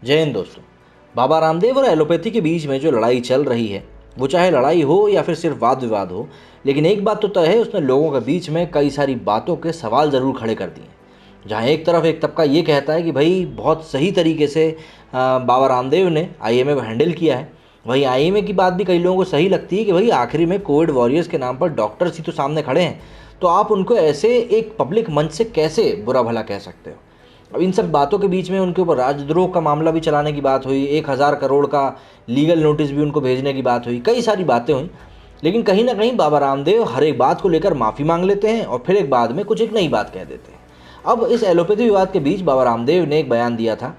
जय हिंद दोस्तों। बाबा रामदेव और एलोपैथी के बीच में जो लड़ाई चल रही है, वो चाहे लड़ाई हो या फिर सिर्फ वाद विवाद हो, लेकिन एक बात तो तय है, उसने लोगों के बीच में कई सारी बातों के सवाल ज़रूर खड़े कर दिए। जहाँ एक तरफ एक तबका ये कहता है कि भाई बहुत सही तरीके से बाबा रामदेव ने आईएमए को हैंडल किया है, वहीं आईएमए की बात भी कई लोगों को सही लगती है कि भाई आखिरी में कोविड वॉरियर्स के नाम पर डॉक्टर्स ही तो सामने खड़े हैं, तो आप उनको ऐसे एक पब्लिक मंच से कैसे बुरा भला कह सकते हो। अब इन सब बातों के बीच में उनके ऊपर राजद्रोह का मामला भी चलाने की बात हुई, 1000 करोड़ का लीगल नोटिस भी उनको भेजने की बात हुई, कई सारी बातें हुई। लेकिन कहीं ना कहीं बाबा रामदेव हर एक बात को लेकर माफ़ी मांग लेते हैं और फिर एक बाद में कुछ एक नई बात कह देते हैं। अब इस एलोपैथी विवाद के बीच बाबा रामदेव ने एक बयान दिया था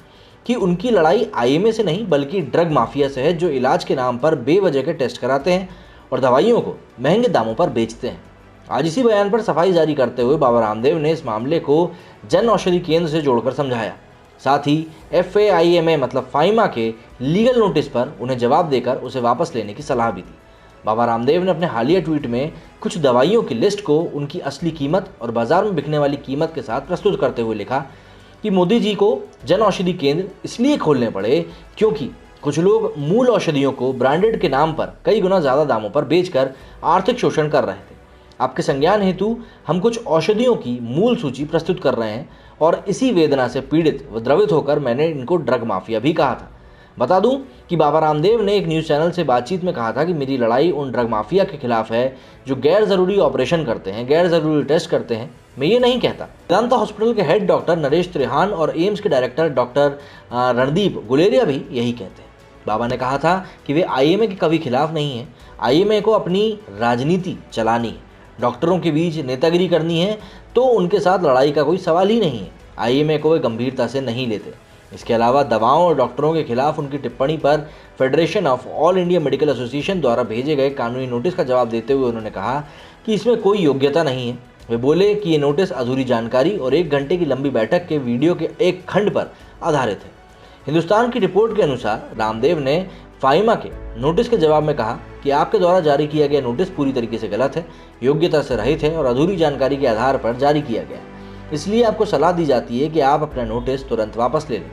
कि उनकी लड़ाई आईएमए से नहीं बल्कि ड्रग माफिया से है, जो इलाज के नाम पर बेवजह के टेस्ट कराते हैं और दवाइयों को महंगे दामों पर बेचते हैं। आज इसी बयान पर सफाई जारी करते हुए बाबा रामदेव ने इस मामले को जन औषधि केंद्र से जोड़कर समझाया। साथ ही FAIMA मतलब फाइमा के लीगल नोटिस पर उन्हें जवाब देकर उसे वापस लेने की सलाह भी दी। बाबा रामदेव ने अपने हालिया ट्वीट में कुछ दवाइयों की लिस्ट को उनकी असली कीमत और बाजार में बिकने वाली कीमत के साथ प्रस्तुत करते हुए लिखा कि मोदी जी को जन औषधि केंद्र इसलिए खोलने पड़े क्योंकि कुछ लोग मूल औषधियों को ब्रांडेड के नाम पर कई गुना ज़्यादा दामों पर बेचकर आर्थिक शोषण कर रहे थे। आपके संज्ञान हेतु हम कुछ औषधियों की मूल सूची प्रस्तुत कर रहे हैं और इसी वेदना से पीड़ित व द्रवित होकर मैंने इनको ड्रग माफिया भी कहा था। बता दूं कि बाबा रामदेव ने एक न्यूज़ चैनल से बातचीत में कहा था कि मेरी लड़ाई उन ड्रग माफिया के खिलाफ है जो गैर ज़रूरी ऑपरेशन करते हैं, गैर ज़रूरी टेस्ट करते हैं। मैं ये नहीं कहता। वेदांता हॉस्पिटल के हेड डॉक्टर नरेश त्रिहान और एम्स के डायरेक्टर डॉक्टर रणदीप गुलेरिया भी यही कहते हैं। बाबा ने कहा था कि वे आईएमए के कभी खिलाफ नहीं है, आईएमए को अपनी राजनीति चलानी है, डॉक्टरों के बीच नेतागिरी करनी है, तो उनके साथ लड़ाई का कोई सवाल ही नहीं है। आईएमए को वे गंभीरता से नहीं लेते। इसके अलावा दवाओं और डॉक्टरों के खिलाफ उनकी टिप्पणी पर federation of all India medical association द्वारा भेजे गए कानूनी नोटिस का जवाब देते हुए उन्होंने कहा कि इसमें कोई योग्यता नहीं है। वे बोले कि ये नोटिस अधूरी जानकारी और 1 घंटे की लंबी बैठक के वीडियो के एक खंड पर आधारित है। हिंदुस्तान की रिपोर्ट के अनुसार रामदेव ने फाइमा के नोटिस के जवाब में कहा कि आपके द्वारा जारी किया गया नोटिस पूरी तरीके से गलत है, योग्यता से रहित है और अधूरी जानकारी के आधार पर जारी किया गया है। इसलिए आपको सलाह दी जाती है कि आप अपना नोटिस तुरंत वापस ले लें।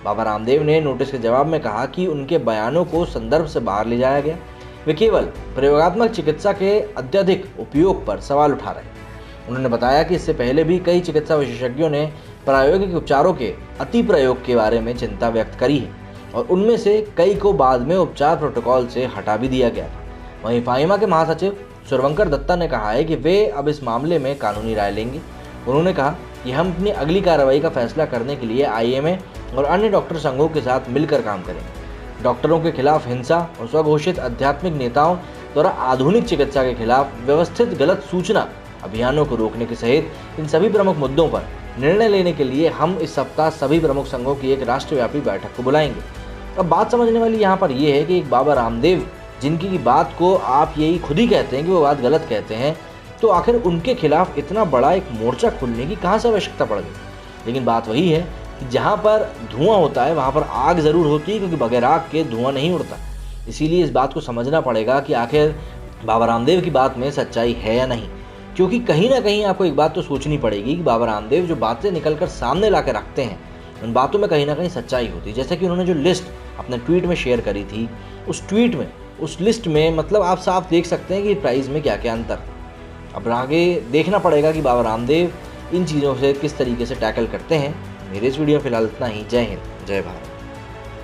बाबा रामदेव ने नोटिस के जवाब में कहा कि उनके बयानों को संदर्भ से बाहर ले जाया गया, वे केवल प्रयोगात्मक चिकित्सा के अत्यधिक उपयोग पर सवाल उठा रहे हैं। उन्होंने बताया कि इससे पहले भी कई चिकित्सा विशेषज्ञों ने प्रायोगिक उपचारों के अति प्रयोग के बारे में चिंता व्यक्त करी है और उनमें से कई को बाद में उपचार प्रोटोकॉल से हटा भी दिया गया था। वहीं फाइमा के महासचिव सुरवंकर दत्ता ने कहा है कि वे अब इस मामले में कानूनी राय लेंगे। उन्होंने कहा कि हम अपनी अगली कार्रवाई का फैसला करने के लिए आईएमए और अन्य डॉक्टर संघों के साथ मिलकर काम करेंगे। डॉक्टरों के खिलाफ हिंसा और स्वघोषित आध्यात्मिक नेताओं द्वारा आधुनिक चिकित्सा के खिलाफ व्यवस्थित गलत सूचना अभियानों को रोकने के सहित इन सभी प्रमुख मुद्दों पर निर्णय लेने के लिए हम इस सप्ताह सभी प्रमुख संघों की एक राष्ट्रव्यापी बैठक को बुलाएंगे। अब बात समझने वाली यहाँ पर यह है कि एक बाबा रामदेव जिनकी बात को आप यही खुद ही कहते हैं कि वो बात गलत कहते हैं, तो आखिर उनके खिलाफ इतना बड़ा एक मोर्चा खोलने की कहाँ से आवश्यकता पड़ गई। लेकिन बात वही है कि जहाँ पर धुआं होता है वहाँ पर आग ज़रूर होती है, क्योंकि बगैर आग के धुआं नहीं उड़ता। इसीलिए इस बात को समझना पड़ेगा कि आखिर बाबा रामदेव की बात में सच्चाई है या नहीं, क्योंकि कहीं ना कहीं आपको एक बात तो सोचनी पड़ेगी कि बाबा रामदेव जो बातें निकल कर सामने ला के रखते हैं, उन बातों में कहीं ना कहीं सच्चाई होती है। जैसे कि उन्होंने जो लिस्ट अपने ट्वीट में शेयर करी थी, उस ट्वीट में, उस लिस्ट में मतलब आप साफ देख सकते हैं कि प्राइस में क्या क्या अंतर। अब आगे देखना पड़ेगा कि बाबा रामदेव इन चीज़ों से किस तरीके से टैकल करते हैं। मेरे इस वीडियो में फिलहाल इतना ही। जय हिंद, जय भारत।